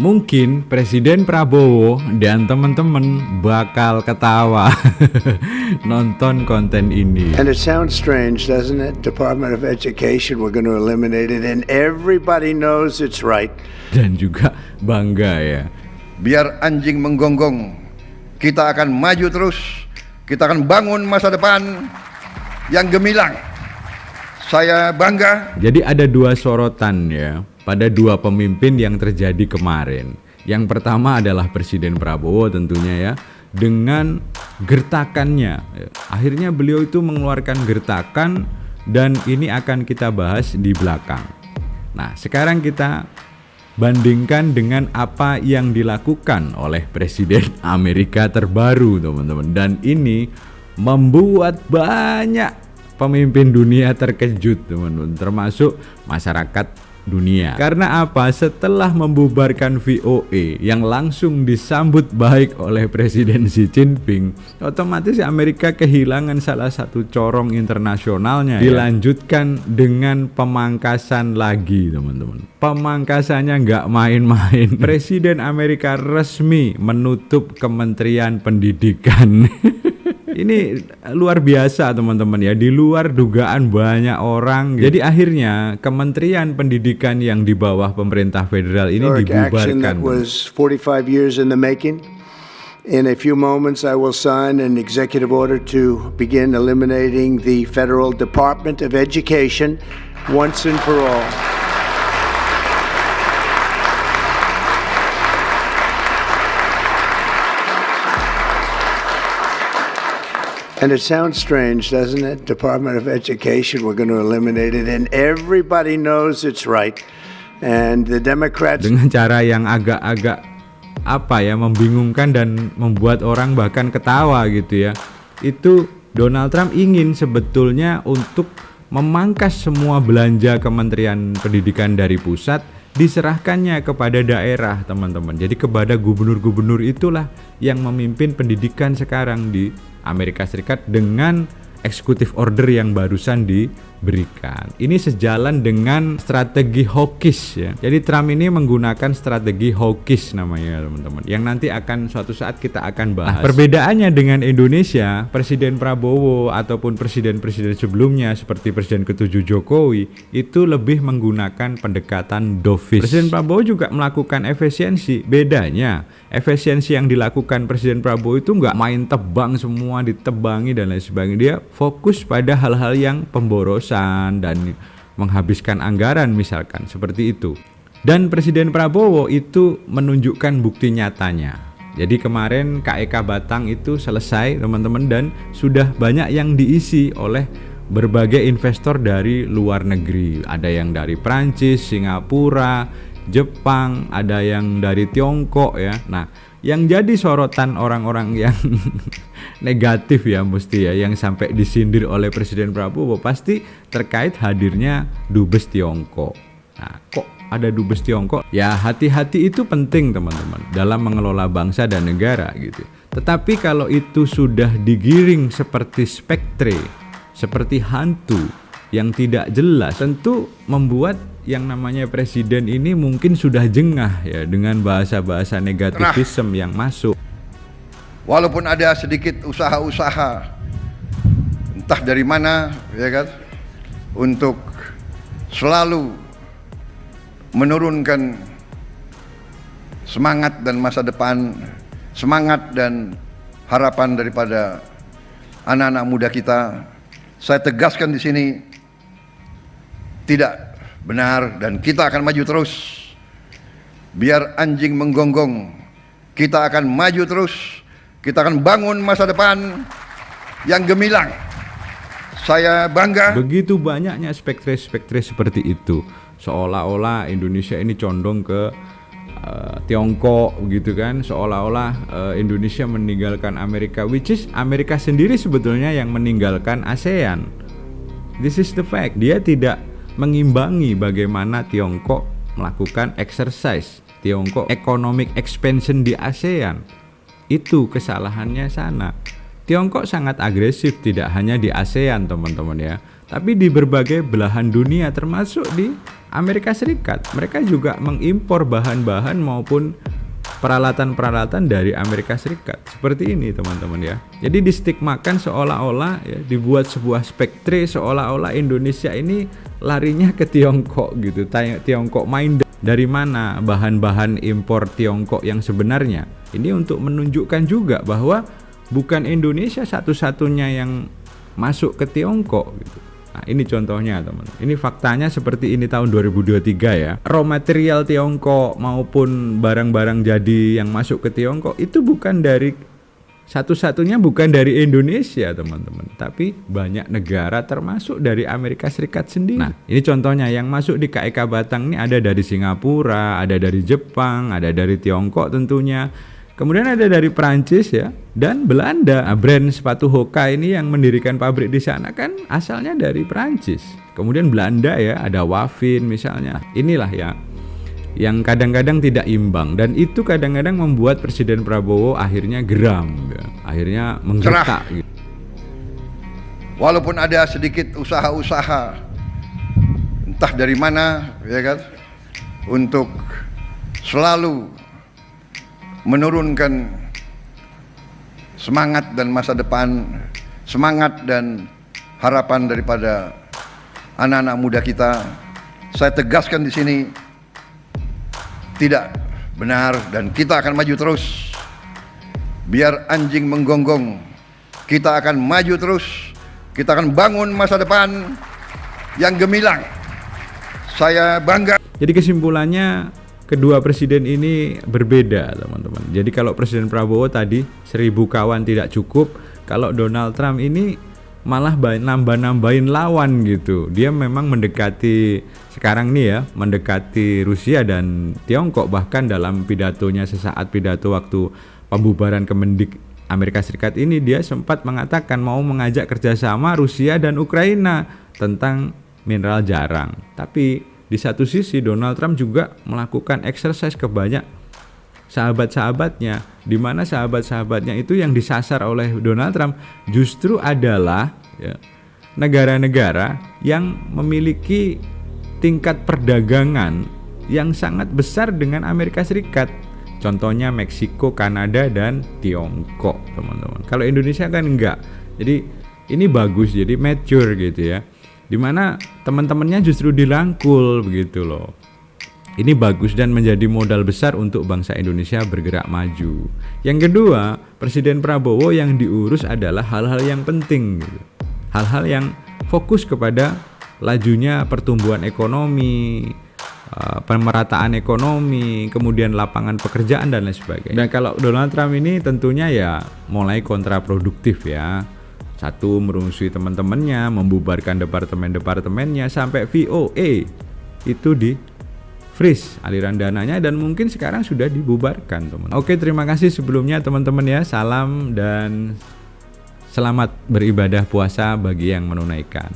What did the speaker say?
Mungkin Presiden Prabowo dan teman-teman bakal ketawa nonton konten ini. And it sounds strange, doesn't it? Department of Education, we're going to eliminate it, and everybody knows it's right. Dan juga bangga ya. Biar anjing menggonggong, kita akan maju terus, kita akan bangun masa depan yang gemilang. Saya bangga. Jadi ada dua sorotan ya pada dua pemimpin yang terjadi kemarin. Yang pertama adalah Presiden Prabowo tentunya ya, dengan gertakannya. Akhirnya beliau itu mengeluarkan gertakan dan ini akan kita bahas di belakang. Nah, sekarang kita bandingkan dengan apa yang dilakukan oleh Presiden Amerika terbaru, teman-teman. Dan ini membuat banyak pemimpin dunia terkejut, teman-teman, termasuk masyarakat dunia. Karena apa? Setelah membubarkan VOA yang langsung disambut baik oleh Presiden Xi Jinping, otomatis Amerika kehilangan salah satu corong internasionalnya. Dilanjutkan dengan pemangkasan lagi, teman-teman. Pemangkasannya nggak main-main. Presiden Amerika resmi menutup Kementerian Pendidikan. Ini luar biasa, teman-teman ya, di luar dugaan banyak orang. Jadi akhirnya Kementerian Pendidikan yang di bawah pemerintah federal ini dibubarkan. That was 45 years in the making. In a few moments I will sign an executive order to begin eliminating the Federal Department of Education once and for all. And it sounds strange, doesn't it? Department of Education, we're going to eliminate it, and everybody knows it's right. And the Democrats, dengan cara yang agak-agak membingungkan dan membuat orang bahkan ketawa gitu ya. Itu Donald Trump ingin sebetulnya untuk memangkas semua belanja Kementerian Pendidikan dari pusat, diserahkannya kepada daerah, teman-teman. Jadi kepada gubernur-gubernur itulah yang memimpin pendidikan sekarang di Amerika Serikat dengan executive order yang barusan diberikan. Ini sejalan dengan strategi hawkish ya. Jadi Trump ini menggunakan strategi hawkish namanya, teman-teman, yang nanti akan suatu saat kita akan bahas. Nah, perbedaannya dengan Indonesia, Presiden Prabowo ataupun presiden-presiden sebelumnya seperti Presiden ke-7 Jokowi itu lebih menggunakan pendekatan dovish. Presiden Prabowo juga melakukan efisiensi. Bedanya, efisiensi yang dilakukan Presiden Prabowo itu nggak main tebang semua, ditebangi dan lain sebagainya. Dia fokus pada hal-hal yang pemborosan dan menghabiskan anggaran misalkan, seperti itu. Dan Presiden Prabowo itu menunjukkan bukti nyatanya. Jadi kemarin KEK Batang itu selesai, teman-teman, dan sudah banyak yang diisi oleh berbagai investor dari luar negeri. Ada yang dari Prancis, Singapura, Jepang, ada yang dari Tiongkok ya. Nah, yang jadi sorotan orang-orang yang negatif ya mesti ya, yang sampai disindir oleh Presiden Prabowo pasti terkait hadirnya dubes Tiongkok. Nah, kok ada dubes Tiongkok? Ya, hati-hati itu penting, teman-teman, dalam mengelola bangsa dan negara gitu. Tetapi kalau itu sudah digiring seperti spektre, seperti hantu yang tidak jelas, tentu membuat yang namanya presiden ini mungkin sudah jengah ya dengan bahasa-bahasa negativisme yang masuk. Walaupun ada sedikit usaha-usaha entah dari mana ya kan, untuk selalu menurunkan semangat dan masa depan, semangat dan harapan daripada anak-anak muda kita, saya tegaskan di sini tidak benar, dan kita akan maju terus. Biar anjing menggonggong, kita akan maju terus, kita akan bangun masa depan yang gemilang. Saya bangga. Begitu banyaknya spektre-spektre seperti itu, seolah-olah Indonesia ini condong ke Tiongkok gitu kan, seolah-olah Indonesia meninggalkan Amerika, which is Amerika sendiri sebetulnya yang meninggalkan ASEAN. This is the fact. Dia tidak mengimbangi bagaimana Tiongkok melakukan exercise, Tiongkok economic expansion di ASEAN. Itu kesalahannya sana. Tiongkok sangat agresif tidak hanya di ASEAN, teman-teman ya, tapi di berbagai belahan dunia termasuk di Amerika Serikat, mereka juga mengimpor bahan-bahan maupun peralatan-peralatan dari Amerika Serikat. Seperti ini teman-teman ya. Jadi distigmakan seolah-olah ya, dibuat sebuah spektre seolah-olah Indonesia ini larinya ke Tiongkok gitu. Tiongkok main dari mana bahan-bahan impor Tiongkok yang sebenarnya. Ini untuk menunjukkan juga bahwa bukan Indonesia satu-satunya yang masuk ke Tiongkok gitu. Nah, ini contohnya teman. Ini faktanya seperti ini tahun 2023 ya. Raw material Tiongkok maupun barang-barang jadi yang masuk ke Tiongkok itu bukan dari satu-satunya bukan dari Indonesia teman-teman, tapi banyak negara termasuk dari Amerika Serikat sendiri. Nah, ini contohnya yang masuk di KEK Batang ini ada dari Singapura, ada dari Jepang, ada dari Tiongkok tentunya. Kemudian ada dari Prancis ya, dan Belanda. Nah, brand sepatu Hoka ini yang mendirikan pabrik di sana kan asalnya dari Prancis. Kemudian Belanda ya, ada Wafin misalnya. Inilah ya yang kadang-kadang tidak imbang, dan itu kadang-kadang membuat Presiden Prabowo akhirnya geram ya. Akhirnya menggetak gitu. Walaupun ada sedikit usaha-usaha entah dari mana ya kan, untuk selalu menurunkan semangat dan masa depan, semangat dan harapan daripada anak-anak muda kita. Saya tegaskan di sini, tidak benar, dan kita akan maju terus. Biar anjing menggonggong, kita akan maju terus. Kita akan bangun masa depan yang gemilang. Saya bangga. Jadi kesimpulannya, kedua presiden ini berbeda teman-teman. Jadi kalau Presiden Prabowo tadi 1000 kawan tidak cukup, kalau Donald Trump ini malah nambah-nambahin lawan gitu. Dia memang mendekati sekarang nih ya, mendekati Rusia dan Tiongkok. Bahkan dalam pidatonya sesaat pidato waktu pembubaran Kemendik Amerika Serikat ini, dia sempat mengatakan mau mengajak kerjasama Rusia dan Ukraina tentang mineral jarang. Tapi di satu sisi Donald Trump juga melakukan exercise ke banyak sahabat-sahabatnya, di mana sahabat-sahabatnya itu yang disasar oleh Donald Trump justru adalah ya, negara-negara yang memiliki tingkat perdagangan yang sangat besar dengan Amerika Serikat. Contohnya Meksiko, Kanada, dan Tiongkok teman-teman. Kalau Indonesia kan enggak. Jadi ini bagus, jadi mature gitu ya, dimana teman-temannya justru dirangkul begitu loh. Ini bagus dan menjadi modal besar untuk bangsa Indonesia bergerak maju. Yang kedua, Presiden Prabowo yang diurus adalah hal-hal yang penting gitu. Hal-hal yang fokus kepada lajunya pertumbuhan ekonomi, pemerataan ekonomi, kemudian lapangan pekerjaan dan lain sebagainya. Dan kalau Donald Trump ini tentunya ya mulai kontraproduktif ya. Satu, merungsi teman-temannya, membubarkan departemen-departemennya, sampai VOA itu di freeze aliran dananya, dan mungkin sekarang sudah dibubarkan teman. Oke, terima kasih sebelumnya teman-teman ya. Salam dan selamat beribadah puasa bagi yang menunaikan.